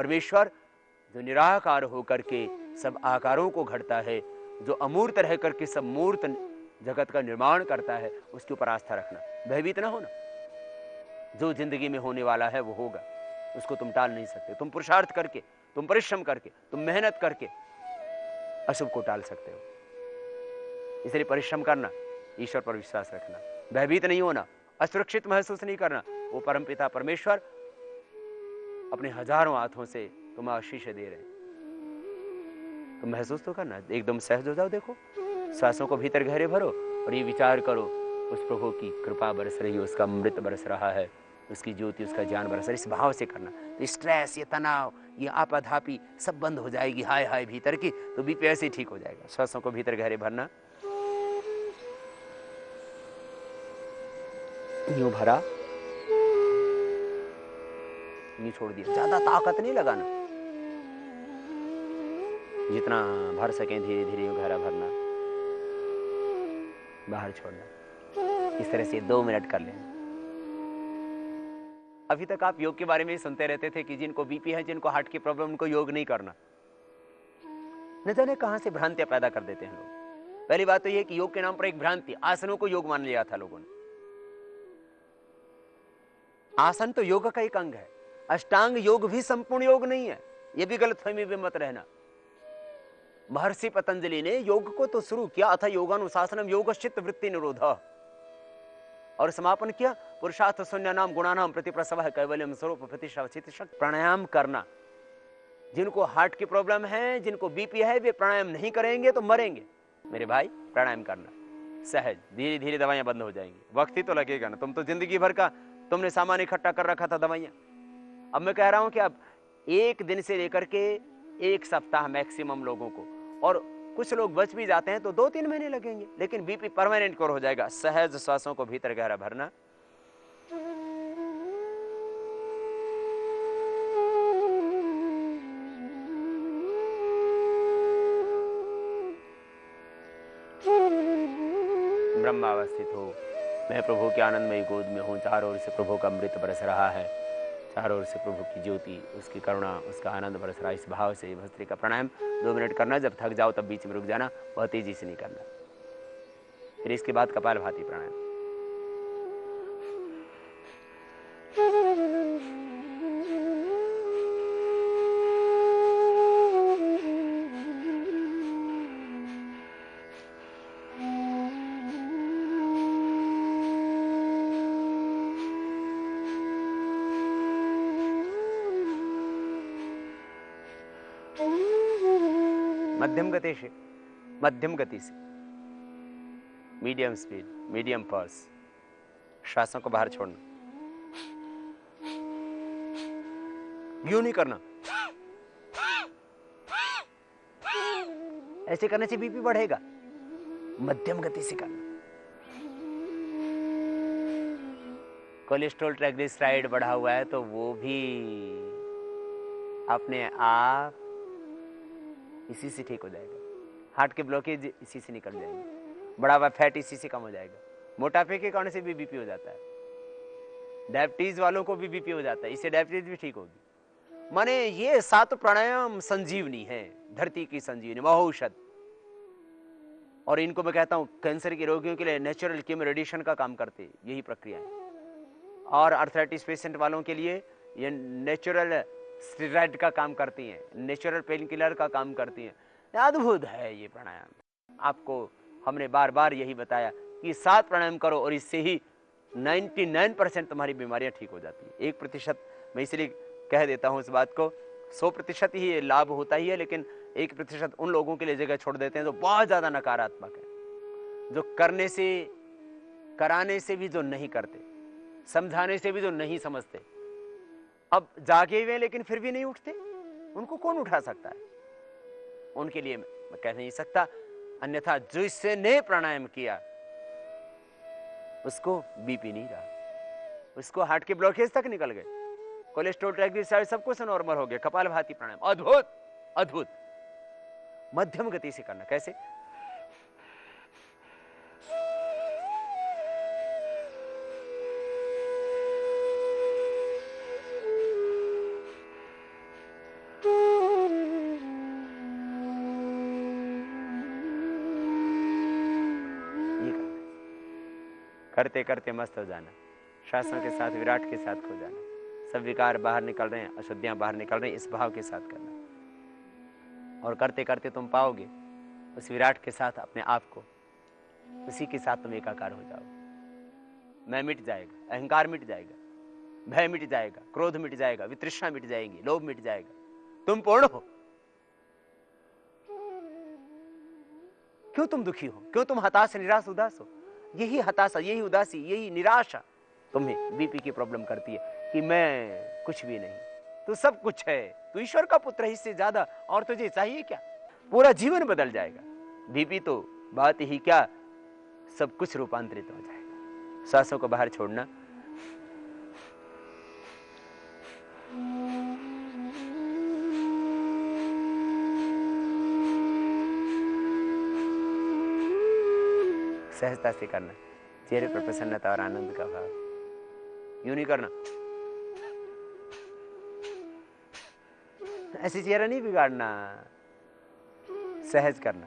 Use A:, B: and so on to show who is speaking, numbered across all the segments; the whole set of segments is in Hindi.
A: परमेश्वर जो निराकार होकर के सब आकारों को घड़ता है, जो अमूर्त रह करके सब मूर्त जगत का निर्माण करता है, उसके ऊपर आस्था रखना, भयभीत ना होना। जो जिंदगी में होने वाला है वो होगा, उसको तुम टाल नहीं सकते। तुम पुरुषार्थ करके, तुम परिश्रम करके, तुम मेहनत करके अशुभ को टाल सकते हो। इसलिए परिश्रम करना, ईश्वर पर विश्वास रखना, भयभीत नहीं होना, असुरक्षित महसूस नहीं करना। वो परमपिता परमेश्वर अपने हजारों हाथों से तुम्हें आशीष दे रहे हैं। तुम महसूस तो करना, एकदम सहज हो जाओ। देखो, श्वासों को भीतर गहरे भरो और ये विचार करो, उस प्रभु की कृपा बरस रही है, उसका अमृत बरस रहा है, उसकी ज्योति, उसका ज्ञान बरस रहा है। इस भाव से करना, तो स्ट्रेस, ये तनाव, ये आपाधापी सब बंद हो जाएगी। हाय हाय भीतर की, तो बीपी ऐसे ही ठीक हो जाएगा। श्वासों को भीतर गहरे भरना, यूं भरा, यूं छोड़ दिया। ज्यादा ताकत नहीं लगाना, जितना भर सकें धीरे धीरे यूं गहरा भरना, बाहर छोड़ना। इस तरह से 2 मिनट कर लेना। अभी तक आप योग के बारे में ही सुनते रहते थे कि जिनको बीपी है, जिनको हार्ट की प्रॉब्लम, उनको योग नहीं करना। न जाने कहां से भ्रांतियां पैदा कर देते हैं लोग। पहली बात तो यह कि योग के नाम पर एक भ्रांति, आसनों को योग मान लिया था लोगों ने। आसन तो योग का एक अंग है, अष्टांग योग भी संपूर्ण योग नहीं है, यह भी गलतफहमी में मत रहना। महर्षि पतंजलि ने योग को तो शुरू किया था योगानुशासनम योगश्चित्त वृत्ति निरोध, और समापन किया पुरुषार्थ शून्य नाम गुणानाम प्रतिप्रसव कैवल्यम स्वरूप प्रतिष्ठित शक्ति। प्राणायाम करना, जिनको हार्ट की प्रॉब्लम है, जिनको बीपी है, वे प्राणायाम नहीं करेंगे तो मरेंगे। मेरे भाई, प्राणायाम करना सहज, धीरे धीरे दवाइयां बंद हो जाएंगी। वक्त ही तो लगेगा ना, तुम तो जिंदगी भर का तुमने सामान इकट्ठा कर रखा था दवाइयां। अब मैं कह रहा हूं कि अब 1 दिन से लेकर के 1 सप्ताह मैक्सिमम लोगों को, और कुछ लोग बच भी जाते हैं तो 2-3 महीने लगेंगे, लेकिन बीपी परमानेंट कवर हो जाएगा। सहज श्वासों को भीतर गहरा भरना, ब्रह्मावस्थित हो। मैं प्रभु के आनंदमयी गोद में हूँ, चारों ओर से प्रभु का अमृत बरस रहा है, चारों ओर से प्रभु की ज्योति, उसकी करुणा, उसका आनंद बरस रहा है। इस भाव से भस्त्री का प्राणायाम 2 मिनट करना। जब थक जाओ तब बीच में रुक जाना, बहुत तेजी से नहीं करना। फिर इसके बाद कपालभाति प्राणायाम। मध्यम गति से, मीडियम स्पीड, मीडियम पल्स। श्वासों को बाहर छोड़ना, यूं नहीं करना, ऐसे करने से बीपी बढ़ेगा। मध्यम गति से करना। कोलेस्ट्रॉल ट्राइग्लिसराइड बढ़ा हुआ है तो वो भी अपने आप इसी से ठीक हो जाएगा। हार्ट के ब्लॉकेज इसी से निकल जाएंगे, बढ़ा हुआ फैट इसी से कम हो जाएगा। मोटापे के कारण से भी बीपी हो जाता है, डायबिटीज वालों को भी बीपी हो जाता है, इससे डायबिटीज भी ठीक होगी। माने ये 7 प्राणायाम संजीवनी है, धरती की संजीवनी, महौषध। और इनको मैं कहता हूं कैंसर के रोगियों के लिए नेचुरल कीमो रेडिएशन का काम करते, यही प्रक्रिया है। और आर्थराइटिस पेशेंट वालों के लिए ये नेचुरल स्टेरॉइड का काम करती हैं, नेचुरल पेन किलर का काम करती हैं। अद्भुत है ये प्राणायाम। आपको हमने बार बार यही बताया कि 7 प्राणायाम करो और इससे ही 99% तुम्हारी बीमारियां ठीक हो जाती है। 1% मैं इसलिए कह देता हूं इस बात को, 100% ही लाभ होता ही है, लेकिन 1% उन लोगों के लिए जगह छोड़ देते हैं जो बहुत ज्यादा नकारात्मक है, जो करने से, कराने से भी जो नहीं करते, समझाने से भी जो नहीं समझते। अब जागे हुए लेकिन फिर भी नहीं उठते, उनको कौन उठा सकता है? उनके लिए मैं कह नहीं सकता, अन्यथा जिसने प्राणायाम किया उसको बीपी नहीं रहा, उसको हार्ट के ब्लॉकेज तक निकल गए, कोलेस्ट्रॉल ट्राइग्लिसराइड सब कुछ नॉर्मल हो गया। कपालभाति प्राणायाम अद्भुत अद्भुत। मध्यम गति से करना। कैसे? करते करते मस्त हो जाना, श्वासों के साथ विराट के साथ खो जाना। सब विकार बाहर निकल रहे हैं, अशुद्धियां बाहर निकल रही हैं, इस भाव के साथ करना। और करते करते तुम पाओगे उस विराट के साथ अपने आप को, उसी के साथ तुम एकाकार हो जाओगे। मैं मिट जाएगा, अहंकार मिट जाएगा, भय मिट जाएगा, क्रोध मिट जाएगा, वितृष्णा मिट जाएगी, लोभ मिट जाएगा, तुम पूर्ण हो। क्यों तुम दुखी हो, क्यों तुम हताश निराश उदास हो? यही हताशा, यही उदासी, यही निराशा तुम्हें बीपी की प्रॉब्लम करती है कि मैं कुछ भी नहीं, तू सब कुछ है, तू ईश्वर का पुत्र है, इससे ज्यादा और तुझे चाहिए क्या? पूरा जीवन बदल जाएगा। बीपी तो बात ही क्या, सब कुछ रूपांतरित हो जाएगा। सांसों को बाहर छोड़ना, सहजता से करना, चेहरे पर प्रसन्नता और आनंद का भाव। यूं नहीं करना, ऐसी चेहरा नहीं बिगाड़ना, सहज करना।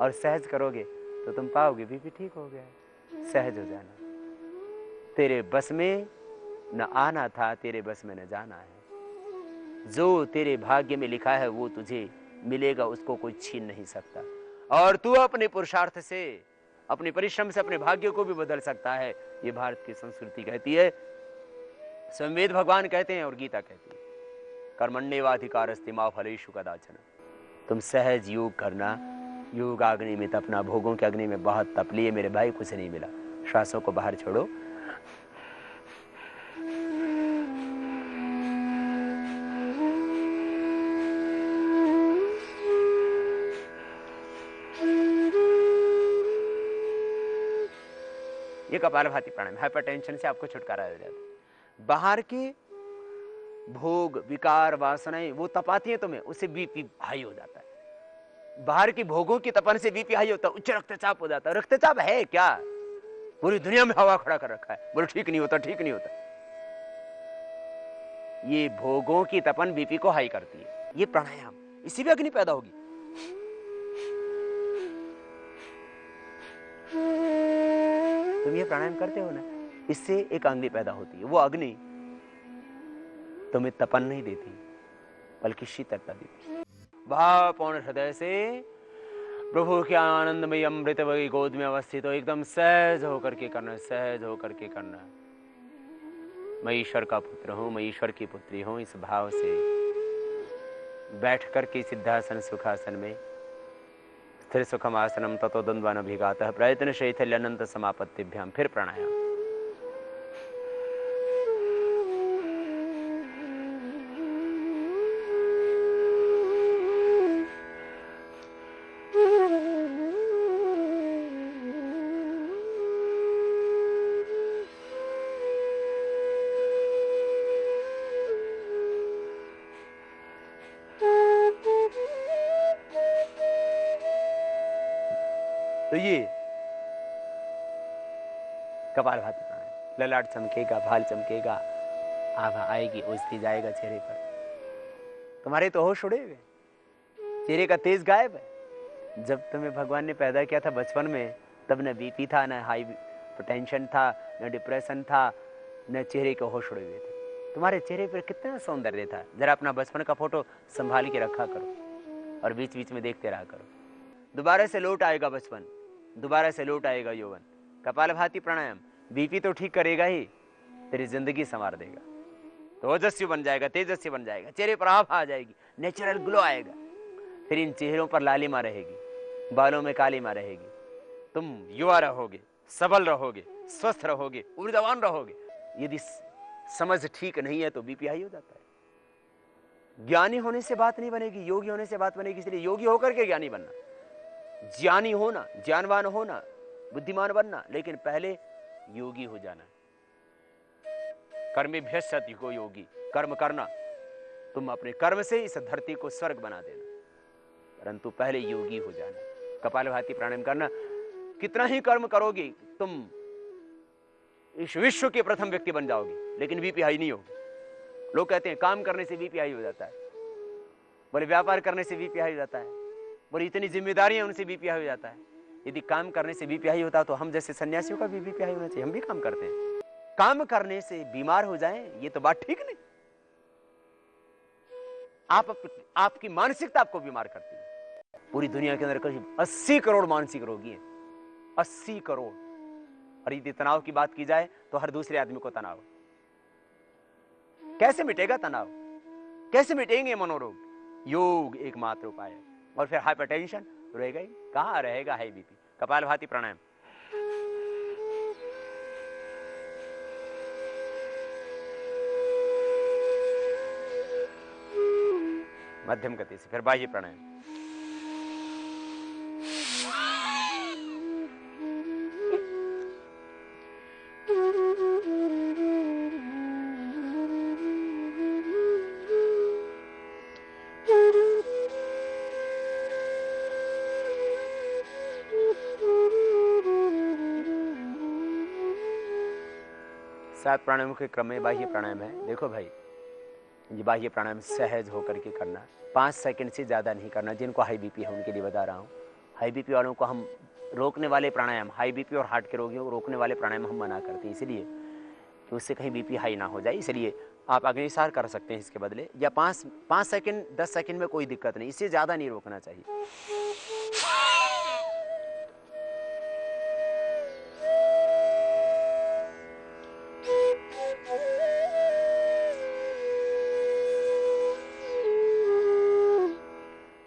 A: और सहज करोगे तो तुम पाओगे बीपी ठीक हो गया। सहज हो जाना। तेरे बस में न आना था, तेरे बस में न जाना है। जो तेरे भाग्य में लिखा है वो तुझे मिलेगा, उसको कोई छीन नहीं सकता। और तू अपने पुरुषार्थ से, अपने परिश्रम से अपने भाग्य को भी बदल सकता है। ये भारत की संस्कृति कहती है, संवेद भगवान कहते हैं और गीता कहती है, कर्मण्येवाधिकारस्ते मा फलेषु कदाचन। तुम सहज योग करना, योग अग्नि में तपना, भोगों के अग्नि में बहुत तप लिए मेरे भाई, कुछ नहीं मिला। श्वासों को बाहर छोड़ो, ये कपालभाति प्राणायाम, हाइपरटेंशन से आपको छुटकारा हो जाता है। बाहर के भोग विकार वासनाएं वो तपाती है तुम्हें, उससे बीपी हाई हो जाता है। बाहर की भोगों की तपन से बीपी हाई होता है, उच्च रक्तचाप हो जाता है। रक्तचाप है क्या, पूरी दुनिया में हवा खड़ा कर रखा है, बोले ठीक नहीं होता, ठीक नहीं होता। ये भोगों की तपन बीपी को हाई करती है। ये प्राणायाम, इसी भी अग्नि पैदा होगी। तुम ये प्राणायाम करते हो ना, इससे एक अग्नि पैदा होती है। वो अग्नि तुम्हें तपन नहीं देती, बल्कि शीतलता देती। भावपूर्ण हृदय से प्रभु के आनंदमय अमृत वही गोद में अवस्थित हो, एकदम सहज होकर के करना, सहज होकर के करना। मैं ईश्वर का पुत्र हूं, मैं ईश्वर की पुत्री हूं, इस भाव से बैठ करके सिद्धासन सुखासन में स्थिर सुखम आसनम ततो द्वंद्वान अभिघातः प्रयत्न शैथिल्य अनंत समापत्तिभ्याम। फिर प्राणायाम। तो ये कपालभाति प्राणायाम, ललाट चमकेगा, भाल चमकेगा, आभा आएगी, ओझती जाएगा चेहरे पर। तुम्हारे तो होश उड़े हुए, चेहरे का तेज गायब है। जब तुम्हें भगवान ने पैदा किया था बचपन में, तब न बीपी था, न हाई पोटेंशन था, न डिप्रेशन था, न चेहरे के होश उड़े हुए थे। तुम्हारे चेहरे पर कितना सौंदर्य था। जरा अपना बचपन का फोटो संभाल के रखा करो और बीच बीच में देखते रहा करो। दोबारा से लौट आएगा बचपन, दोबारा से लौट आएगा यौवन। कपालभाति प्राणायाम बीपी तो ठीक करेगा ही, तेरी जिंदगी संवार देगा। तो ओजस्वी बन जाएगा, तेजस्वी बन जाएगा, चेहरे पर आभा आ जाएगी, नेचुरल ग्लो आएगा। फिर इन चेहरों पर लालिमा रहेगी, बालों में कालीमा रहेगी। तुम युवा रहोगे, सबल रहोगे, स्वस्थ रहोगे, ऊर्जावान रहोगे। यदि समझ ठीक नहीं है तो बीपी हाई हो जाता है। ज्ञानी होने से बात नहीं बनेगी, योगी होने से बात बनेगी। इसलिए योगी होकर के ज्ञानी बनना, ज्ञानी होना, ज्ञानवान होना, बुद्धिमान बनना, लेकिन पहले योगी हो जाना। कर्मेभ्यः को योगी, कर्म करना। तुम अपने कर्म से इस धरती को स्वर्ग बना देना, परंतु पहले योगी हो जाना। कपालभाति प्राणायाम करना। कितना ही कर्म करोगे तुम इस विश्व के प्रथम व्यक्ति बन जाओगे, लेकिन बीपी हाई नहीं होगी। लोग कहते हैं काम करने से बीपी हाई हो जाता है, बोले व्यापार करने से बीपी हाई हो जाता है, बोले इतनी जिम्मेदारियां उनसे बीपी हाई हो जाता है। यदि काम करने से बीपी हाई होता तो हम जैसे सन्यासियों का भी बीपी हाई होना चाहिए। हम भी काम करते हैं, काम करने से बीमार हो जाएं ये तो बात ठीक नहीं। आपकी मानसिकता आपको बीमार करती है। पूरी दुनिया के अंदर करीब 80 करोड़ मानसिक रोगी हैं, 80 करोड़। और यदि तनाव की बात की जाए तो हर दूसरे आदमी को तनाव। कैसे मिटेगा तनाव, कैसे मिटेंगे मनोरोग? योग एकमात्र उपाय है। और फिर हाइपरटेंशन रहेगा ही कहां, रहेगा हाई बीपी। कपालभाति प्राणायाम, मध्यम गति से। फिर बाह्य प्राणायाम, सात प्राणायामों के क्रम में बाह्य प्राणायाम है। देखो भाई, ये बाह्य प्राणायाम सहज होकर के करना, 5 सेकंड से ज़्यादा नहीं करना। जिनको हाई बीपी है उनके लिए बता रहा हूँ। हाई बीपी वालों को हम रोकने वाले प्राणायाम, हाई बीपी और हार्ट के रोगियों को रोकने वाले प्राणायाम हम मना करते हैं, इसलिए कि उससे कहीं बीपी हाई ना हो जाए। इसलिए आप अग्निसार कर सकते हैं इसके बदले, या 5 सेकंड 10 सेकंड में कोई दिक्कत नहीं, इससे ज़्यादा नहीं रोकना चाहिए।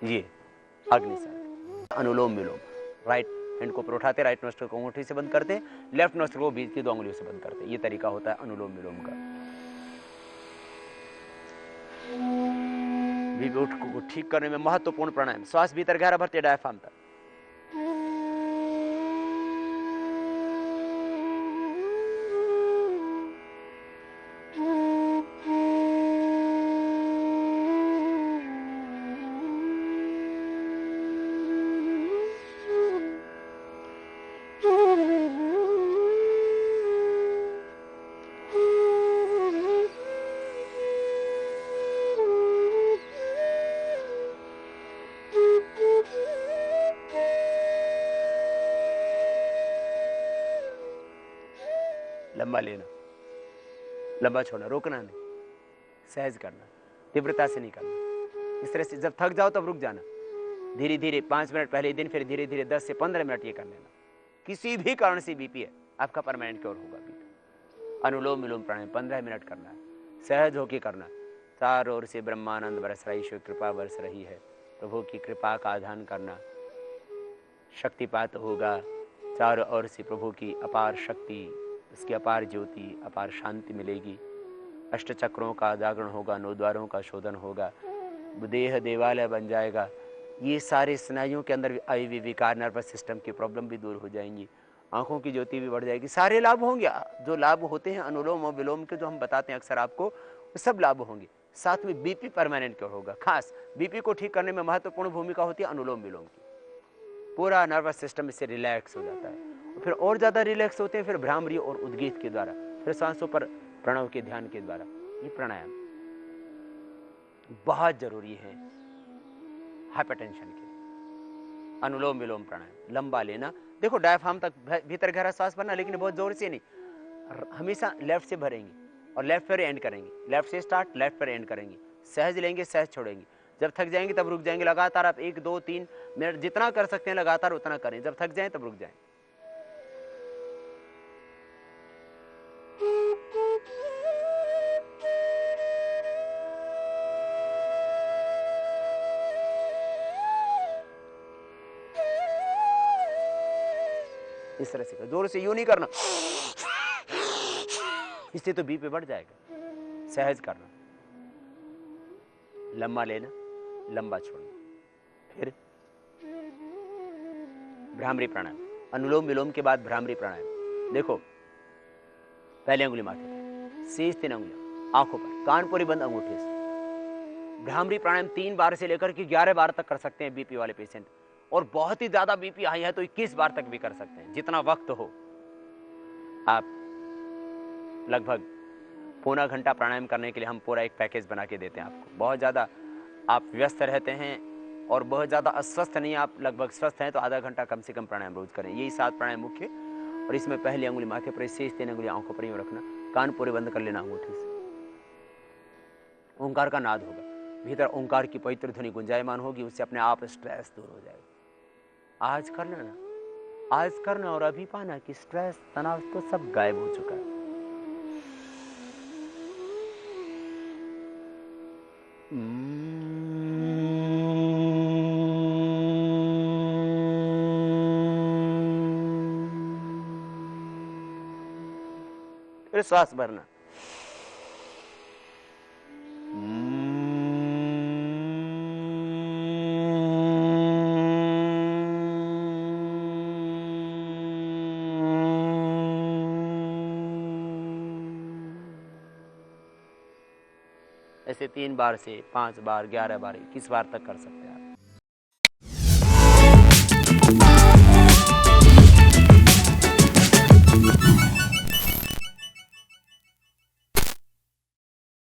A: ये अग्निसार, अनुलोम विलोम। राइट हैंड को उठाते, राइट नोस्ट्रल को अंगूठी से बंद करते, लेफ्ट नोस्ट्रल को बीच की 2 उंगलियों से बंद करते। ये तरीका होता है अनुलोम विलोम का। बीपी को ठीक करने में महत्वपूर्ण प्राणायाम। श्वास भीतर गहरा भरते, डायफ्राम तक। लंबा लेना, लंबा छोड़ना, रोकना नहीं, सहज करना, तीव्रता से नहीं करना। इस तरह से जब थक जाओ तब रुक जाना, धीरे धीरे 5 मिनट पहले दिन, फिर धीरे धीरे 10 से 15 मिनट ये कर लेना। किसी भी कारण से बीपी है, आपका परमानेंट क्योर होगा बीपी। अनुलोम विलोम प्राणायाम 15 मिनट करना है, सहज होकर करना। चारों ओर से ब्रह्मानंद बरस रही, ईश्वर कृपा बरस रही है, प्रभु की कृपा का आधान करना। शक्तिपात होगा, चारों ओर से प्रभु की अपार शक्ति, उसकी अपार ज्योति, अपार शांति मिलेगी। अष्ट चक्रों का जागरण होगा, 9 द्वारों का शोधन होगा, देह देवालय बन जाएगा। ये सारे स्नायुओं के अंदर आई हुई विकार, नर्वस सिस्टम की प्रॉब्लम भी दूर हो जाएंगी, आंखों की ज्योति भी बढ़ जाएगी। सारे लाभ होंगे जो लाभ होते हैं अनुलोम और विलोम के, जो हम बताते हैं अक्सर आपको, वो सब लाभ होंगे। साथ में बीपी परमानेंट क्योर होगा। खास बीपी को ठीक करने में महत्वपूर्ण भूमिका होती है अनुलोम विलोम की। पूरा नर्वस सिस्टम इससे रिलैक्स हो जाता है, फिर और ज़्यादा रिलैक्स होते हैं। फिर भ्रामरी और उद्गीत के द्वारा, फिर सांसों पर प्रणव के ध्यान के द्वारा। ये प्राणायाम बहुत जरूरी है हाइपरटेंशन के। अनुलोम विलोम प्राणायाम लंबा लेना। देखो डायफ्राम तक भीतर गहरा सांस भरना, लेकिन बहुत जोर से नहीं, हमेशा लेफ्ट से भरेंगे और लेफ्ट पर एंड करेंगे। लेफ्ट से स्टार्ट, लेफ्ट पर एंड करेंगे। सहज लेंगे, सहज छोड़ेंगे। जब थक जाएंगे तब रुक जाएंगे। लगातार आप 1, 2, 3 मिनट जितना कर सकते हैं लगातार उतना करें। जब थक जाएं तब रुक जाएं। इस तरह से जोर से यूं नहीं करना, इससे तो बीपी बढ़ जाएगा। सहज करना, लंबा लेना, लंबा छोड़ना। फिर भ्रामरी प्राणायाम, अनुलोम विलोम के बाद भ्रामरी प्राणायाम। देखो पहले अंगुली माथे पर, शेष 3 अंगुलियां आंखों पर, कान पूरी बंद अंगूठे से। भ्रामरी प्राणायाम 3 बार से लेकर के 11 बार तक कर सकते हैं बीपी वाले पेशेंट, और बहुत ही ज्यादा बीपी हाई है तो 21 बार तक भी कर सकते हैं, जितना वक्त हो। आप लगभग पौना घंटा प्राणायाम करने के लिए हम पूरा एक पैकेज बना के देते हैं आपको। बहुत ज़्यादा आप व्यस्त रहते हैं, और बहुत ज़्यादा अस्वस्थ नहीं, आप लगभग स्वस्थ हैं, तो आधा घंटा कम से कम प्राणायाम रोज करें। यही 7 प्राणायाम मुख्य। और इसमें पहली अंगुली माथे पर, शेष 3 अंगुली आंखों पर यूं रखना, कान पूरे बंद कर लेना अंगूठी से। ओंकार का नाद होगा, भीतर ओंकार की पवित्र ध्वनि गुंजायमान होगी, उससे अपने आप स्ट्रेस दूर हो जाएगा। आज करना ना, आज करना और अभी पाना कि स्ट्रेस तनाव तो सब गायब हो चुका है। फिर श्वास भरना। ऐसे 3 बार से 5 बार, 11 बार, 21 बार तक कर सकते हैं।